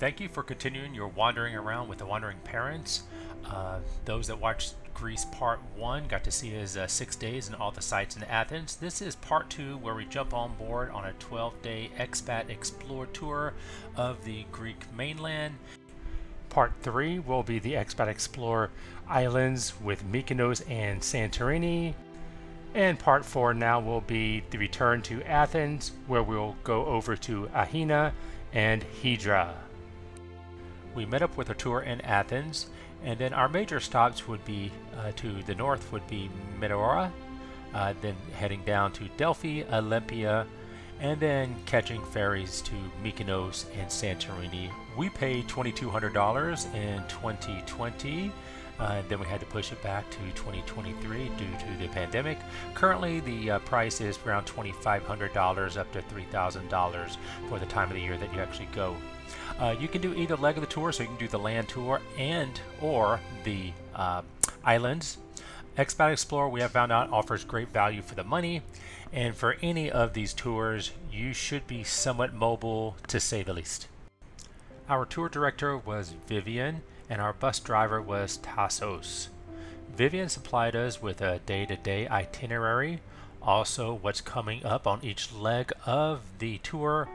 Thank you for continuing your wandering around with the Wandering Parents. Those that watched Greece Part 1 got to see his 6 days and all the sites in Athens. This is Part 2, where we jump on board on a 12-day Expat Explore tour of the Greek mainland. Part 3 will be the Expat Explore Islands with Mykonos and Santorini. And Part 4 now will be the return to Athens, where we'll go over to Aegina and Hydra. We met up with a tour in Athens, and then our major stops would be to the north would be Meteora, then heading down to Delphi, Olympia, and then catching ferries to Mykonos and Santorini. We paid $2,200 in 2020. Then we had to push it back to 2023 due to the pandemic. Currently, the price is around $2,500 up to $3,000 for the time of the year that you actually go. You can do either leg of the tour, so you can do the land tour and or the islands. Expat Explorer, we have found out, offers great value for the money, and for any of these tours, you should be somewhat mobile, to say the least. Our tour director was Vivian, and our bus driver was Tassos. Vivian supplied us with a day-to-day itinerary, also what's coming up on each leg of the tour.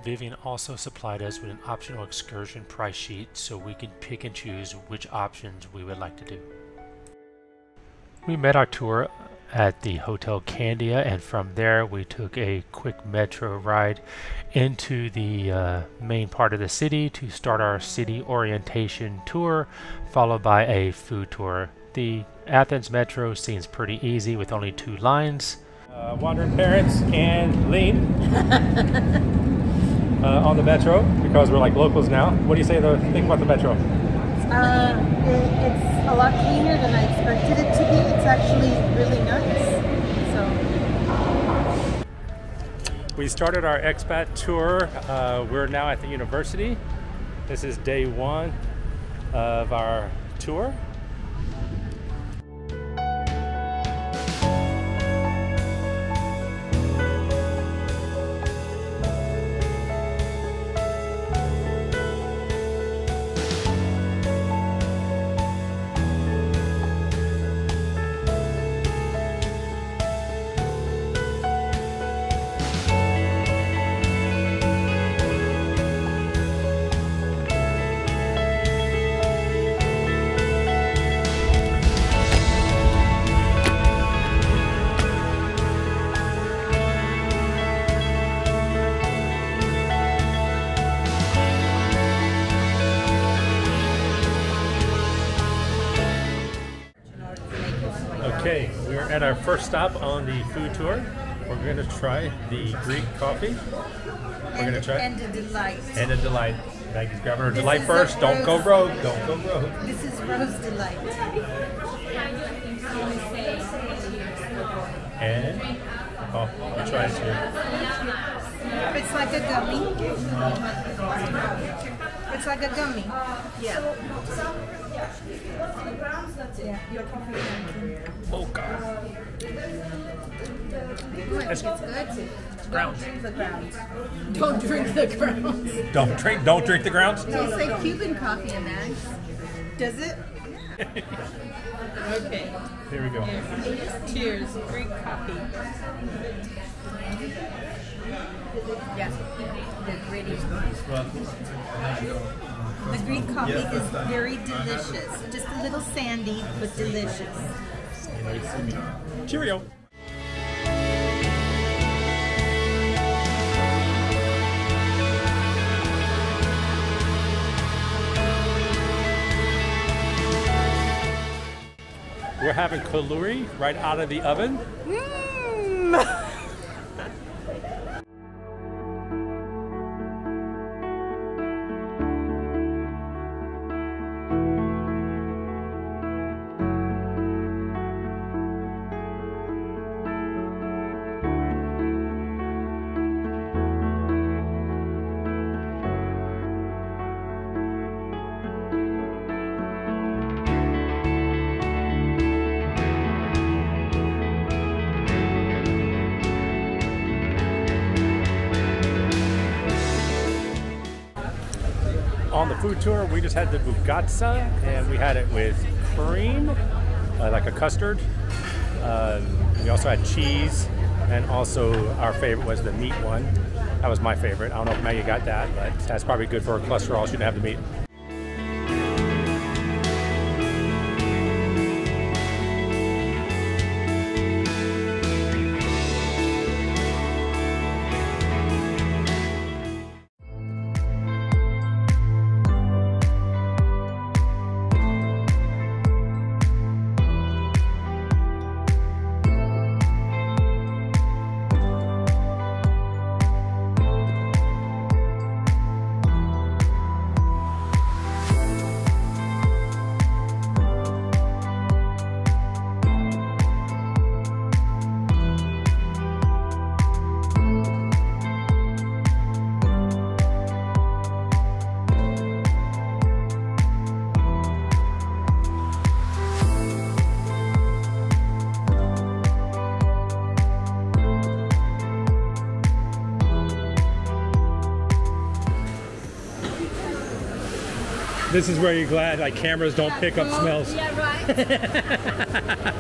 Vivian also supplied us with an optional excursion price sheet so we can pick and choose which options we would like to do. We met our tour at the Hotel Candia, and from there we took a quick metro ride into the main part of the city to start our city orientation tour, followed by a food tour. The Athens metro seems pretty easy with only 2 lines. Wandering Parents can lean on the metro because we're like locals now. What do you think about the metro? It's a lot cleaner than I expected it to be. It's actually really nice. So we started our expat tour. We're now at the university. This is day 1 of our tour. Okay, we're at our first stop on the food tour. We're going to try the Greek coffee. We're going to try and a delight. And a delight. Maggie's grabbing her delight first. Don't go rogue. Don't go rogue. This is Rose Delight. And I'll try it here. It's like a gummy. It's like a gummy. Yeah. Oh God. It's good. Grounds. Don't drink the grounds. Don't drink the grounds. Tastes like Cuban coffee in that. Does it? Okay. Here we go. Cheers. Greek coffee. Yes. The Greek coffee is very delicious. Just a little sandy, but delicious. Cheerio. We're having kaluri right out of the oven. food tour, we just had the bugatsa, and we had it with cream, like a custard. We also had cheese, and also our favorite was the meat one. That was my favorite. I don't know if Maggie got that, but that's probably good for her cholesterol. She didn't have the meat. This is where you're glad like cameras don't pick up smells. Yeah, right.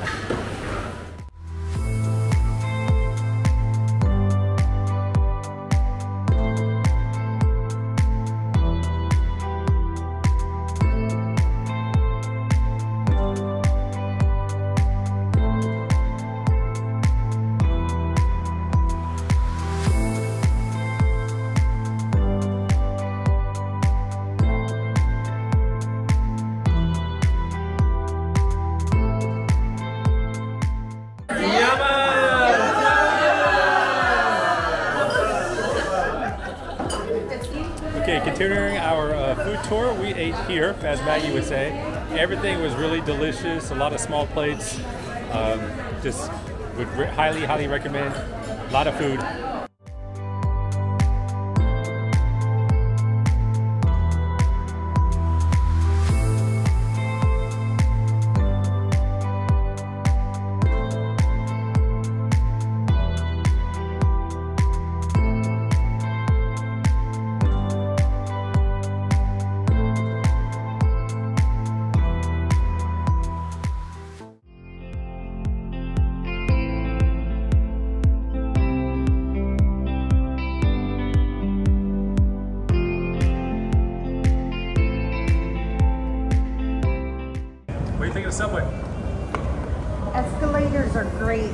Okay, continuing our food tour, we ate here, as Maggie would say. Everything was really delicious, a lot of small plates. Just would highly recommend. A lot of food. What do you think of the subway? Escalators are great.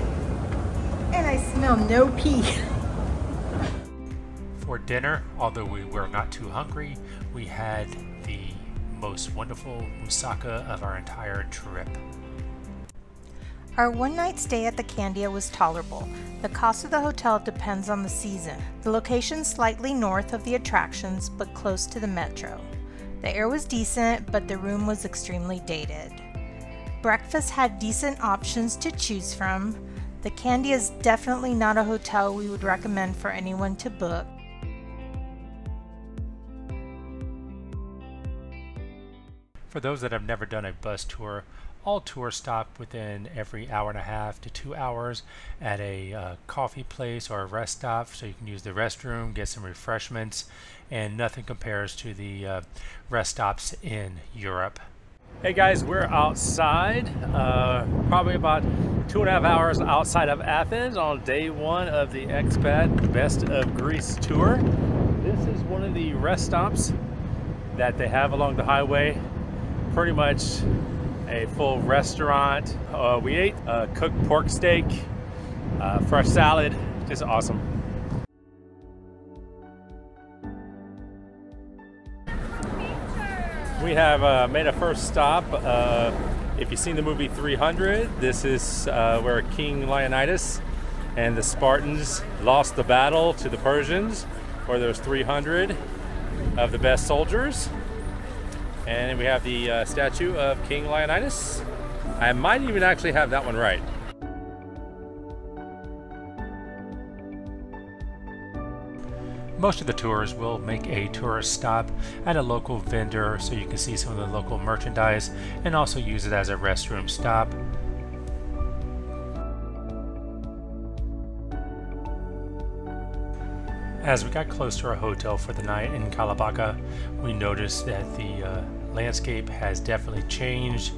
And I smell no pee. For dinner, although we were not too hungry, we had the most wonderful moussaka of our entire trip. Our one-night stay at the Candia was tolerable. The cost of the hotel depends on the season. The location slightly north of the attractions, but close to the metro. The air was decent, but the room was extremely dated. Breakfast had decent options to choose from. The Candia is definitely not a hotel we would recommend for anyone to book. For those that have never done a bus tour, all tours stop within every hour and a half to 2 hours at a coffee place or a rest stop, so you can use the restroom, get some refreshments, and nothing compares to the rest stops in Europe. Hey guys, we're outside, probably about 2.5 hours outside of Athens on day one of the Expat Best of Greece tour. This is one of the rest stops that they have along the highway. Pretty much a full restaurant. We ate cooked pork steak, fresh salad, just awesome. We have made a first stop. If you've seen the movie 300, this is where King Leonidas and the Spartans lost the battle to the Persians, where there's 300 of the best soldiers. And we have the statue of King Leonidas. I might even actually have that one right. Most of the tours will make a tourist stop at a local vendor so you can see some of the local merchandise and also use it as a restroom stop. As we got close to our hotel for the night in Kalabaka, we noticed that the landscape has definitely changed.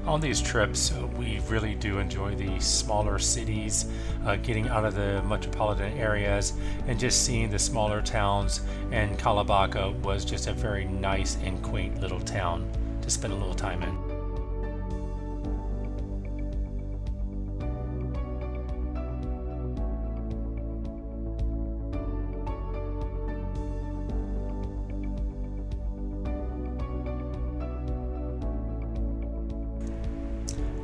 On these trips, we really do enjoy the smaller cities, getting out of the metropolitan areas and just seeing the smaller towns, and Kalabaka was just a very nice and quaint little town to spend a little time in.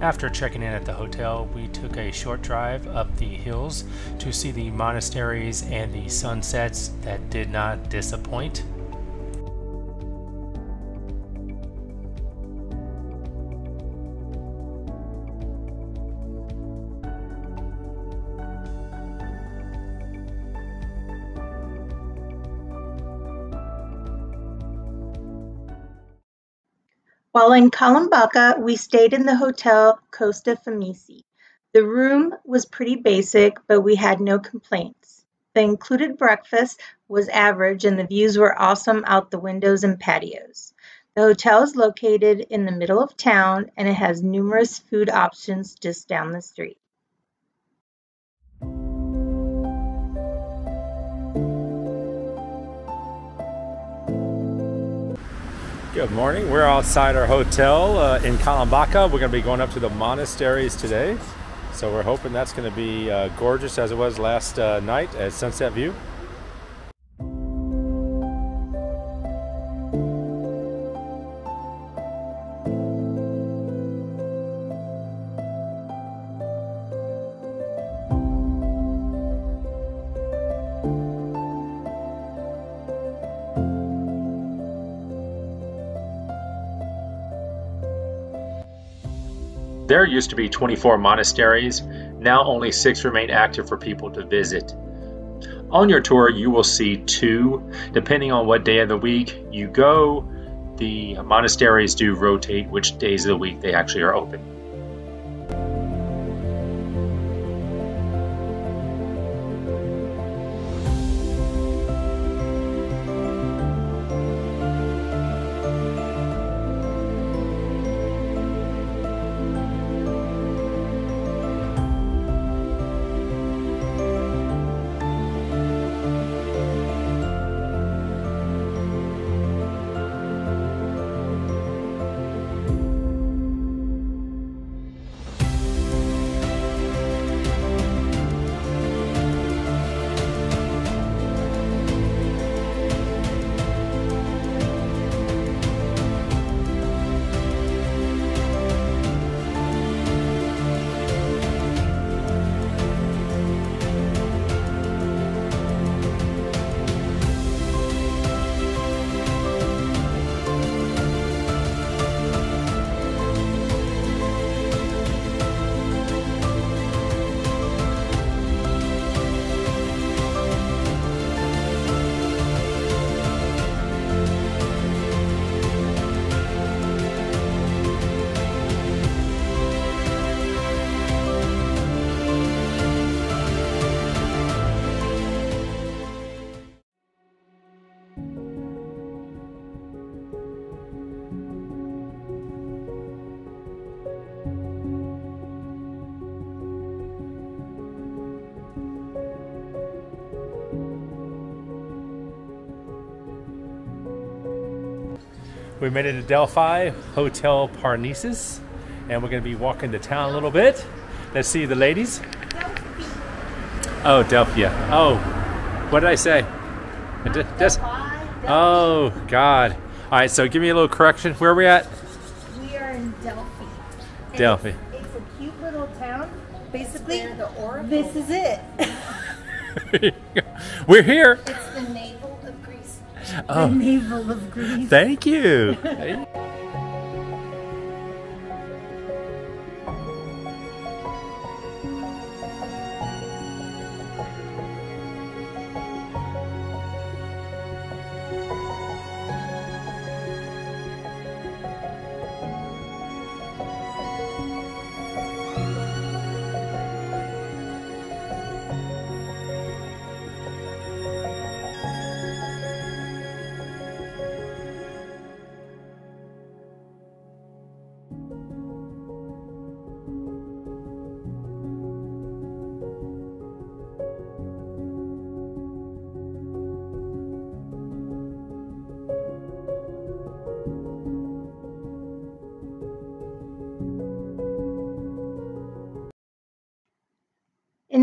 After checking in at the hotel, we took a short drive up the hills to see the monasteries and the sunsets that did not disappoint. While in Kalambaka, we stayed in the Hotel Costa Famisi. The room was pretty basic, but we had no complaints. The included breakfast was average and the views were awesome out the windows and patios. The hotel is located in the middle of town and it has numerous food options just down the street. Good morning. We're outside our hotel in Kalambaka. We're going to be going up to the monasteries today. So we're hoping that's going to be gorgeous as it was last night at Sunset View. There used to be 24 monasteries, now only 6 remain active for people to visit. On your tour, you will see 2. Depending on what day of the week you go, the monasteries do rotate which days of the week they actually are open. We made it to Delphi, Hotel Parnassus, and we're going to be walking to town a little bit. Let's see the ladies. Oh, Delphia. Oh, what did I say? Oh, God. All right, so give me a little correction. Where are we at? We are in Delphi. Delphi. It's a cute little town. Basically, this is it. We're here. It's the navel of Greece. Oh. The navel of Greece. Thank you.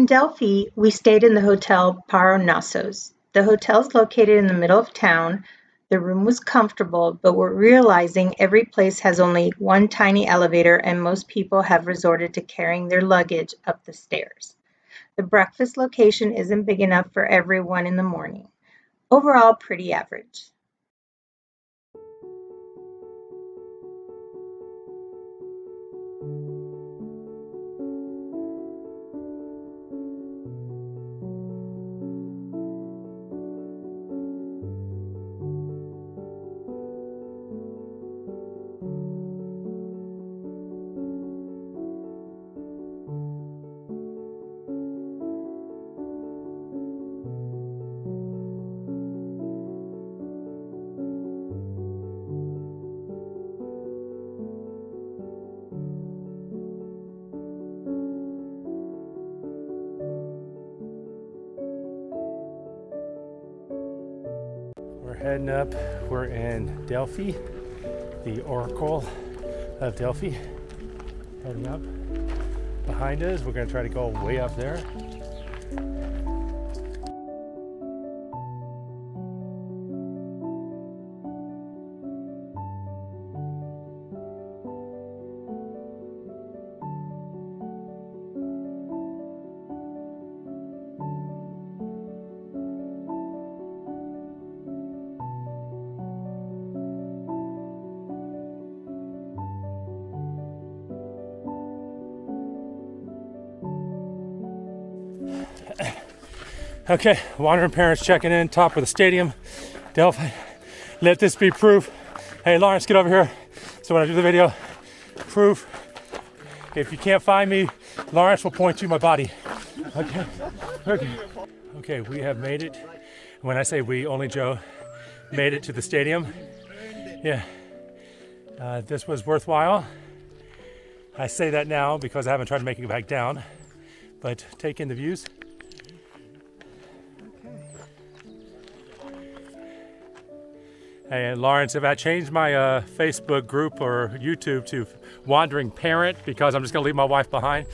Delphi, we stayed in the Hotel Parnassus. The hotel is located in the middle of town. The room was comfortable, but we're realizing every place has only one tiny elevator and most people have resorted to carrying their luggage up the stairs. The breakfast location isn't big enough for everyone in the morning. Overall, pretty average. We're heading up. We're in Delphi, the Oracle of Delphi. Heading up. Behind us, we're going to try to go way up there. Okay, wandering parents checking in, top of the stadium, Delphi. Let this be proof. Hey, Lawrence, get over here. So when I do the video, proof. If you can't find me, Lawrence will point to my body. Okay, okay. Okay, we have made it. When I say we, only Joe made it to the stadium. Yeah, this was worthwhile. I say that now because I haven't tried to make it back down, but take in the views. Hey, Lawrence, have I changed my Facebook group or YouTube to Wandering Parent because I'm just going to leave my wife behind?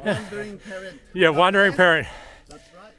Wandering Parent. Yeah, Wandering Parent. That's right.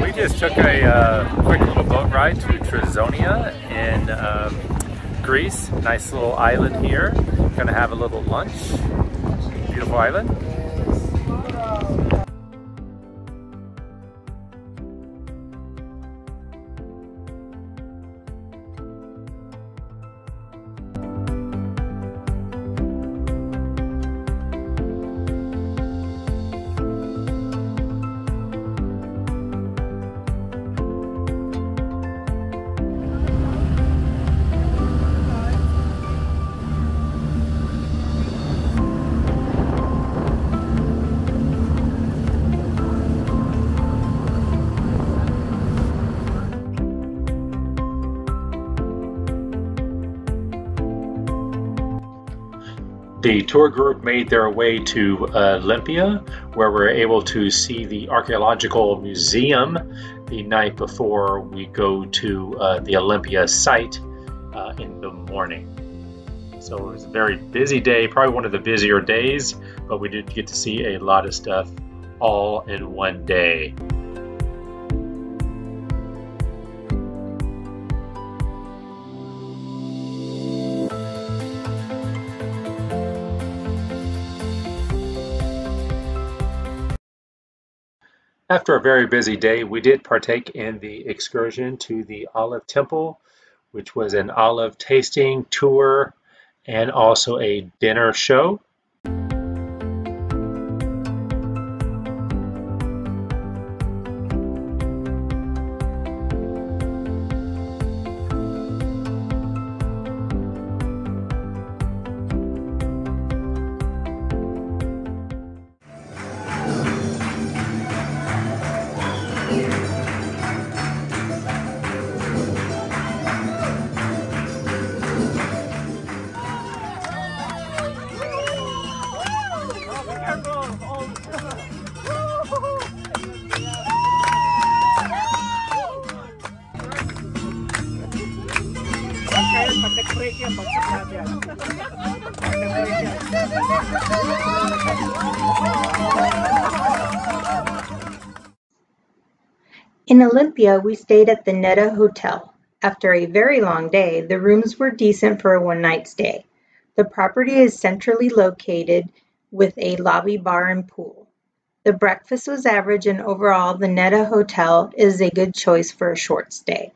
We just took a quick little boat ride to Trezonia in Greece. Nice little island here. gonna have a little lunch. Beautiful island. The tour group made their way to Olympia, where we were able to see the archaeological museum the night before we go to the Olympia site in the morning. So it was a very busy day, probably one of the busier days, but we did get to see a lot of stuff all in one day. After a very busy day, we did partake in the excursion to the Olive Temple, which was an olive tasting tour and also a dinner show. In Olympia, we stayed at the Netta Hotel. After a very long day, the rooms were decent for a one-night stay. The property is centrally located with a lobby bar and pool. The breakfast was average, and overall, the Netta Hotel is a good choice for a short stay.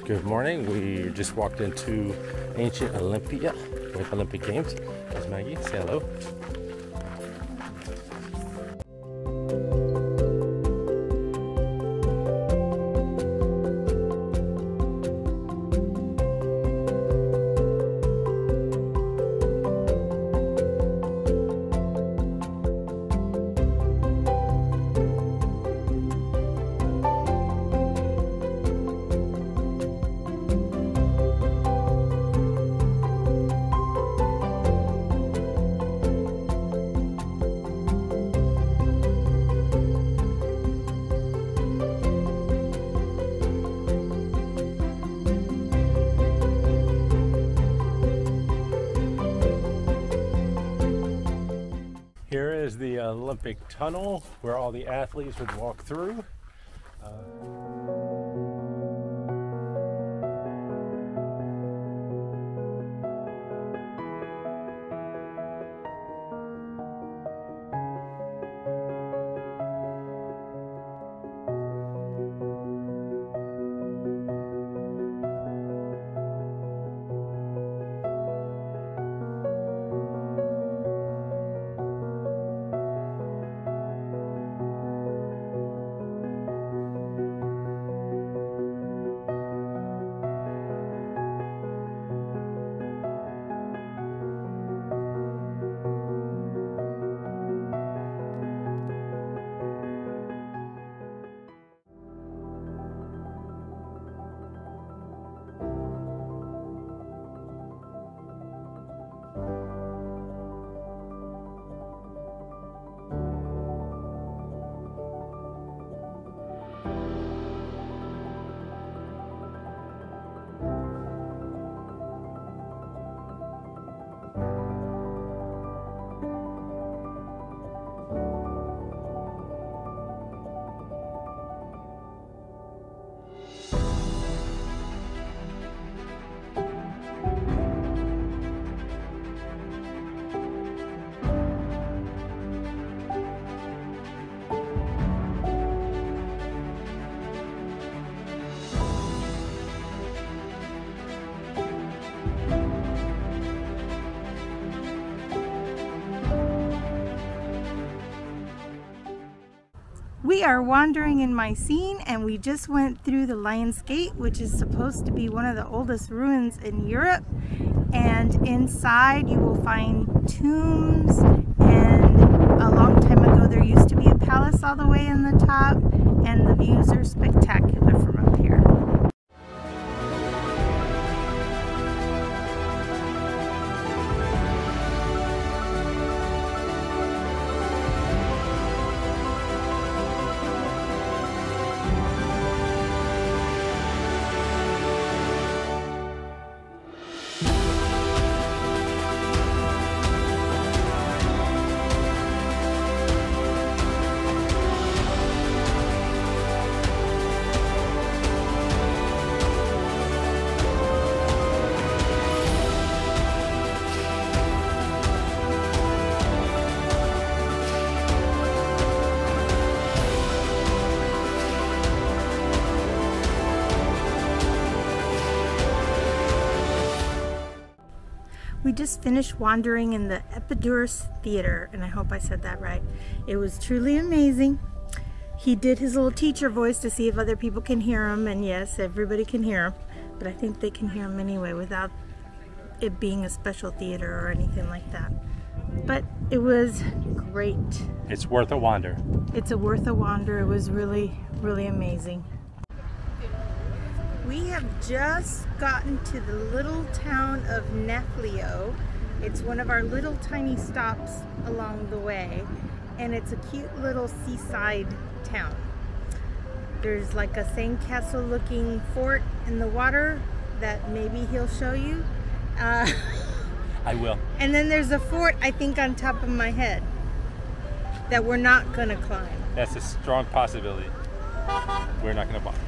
Good morning. We just walked into ancient Olympia with Olympic Games. There's Maggie. Say hello. Here is the Olympic Tunnel where all the athletes would walk through. We are wandering in Mycenae, and we just went through the Lion's Gate, which is supposed to be one of the oldest ruins in Europe. And inside you will find tombs, and a long time ago there used to be a palace all the way in the top, and the views are spectacular from up here. We just finished wandering in the Ep14 Theater, and I hope I said that right. It was truly amazing. He did his little teacher voice to see if other people can hear him, and yes, everybody can hear him, but I think they can hear him anyway without it being a special theater or anything like that. But it was great. It's worth a wander. It's worth a wander. It was really, really amazing. We have just gotten to the little town of Nafplio. It's one of our little tiny stops along the way, and it's a cute little seaside town. There's like a sandcastle looking fort in the water that maybe he'll show you. I will. And then there's a fort, I think, on top of my head that we're not gonna climb. That's a strong possibility. We're not gonna bother.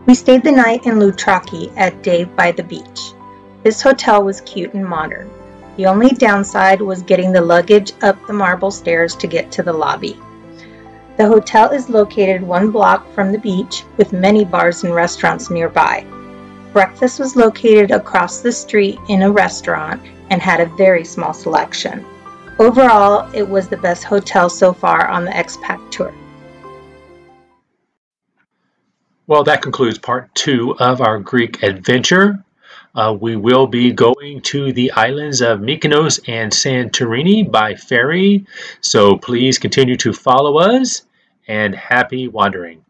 We stayed the night in Loutraki at Dave by the beach. This hotel was cute and modern. The only downside was getting the luggage up the marble stairs to get to the lobby. The hotel is located 1 block from the beach with many bars and restaurants nearby. Breakfast was located across the street in a restaurant and had a very small selection. Overall, it was the best hotel so far on the Expat tour. Well, that concludes part 2 of our Greek adventure. We will be going to the islands of Mykonos and Santorini by ferry, so please continue to follow us, and happy wandering.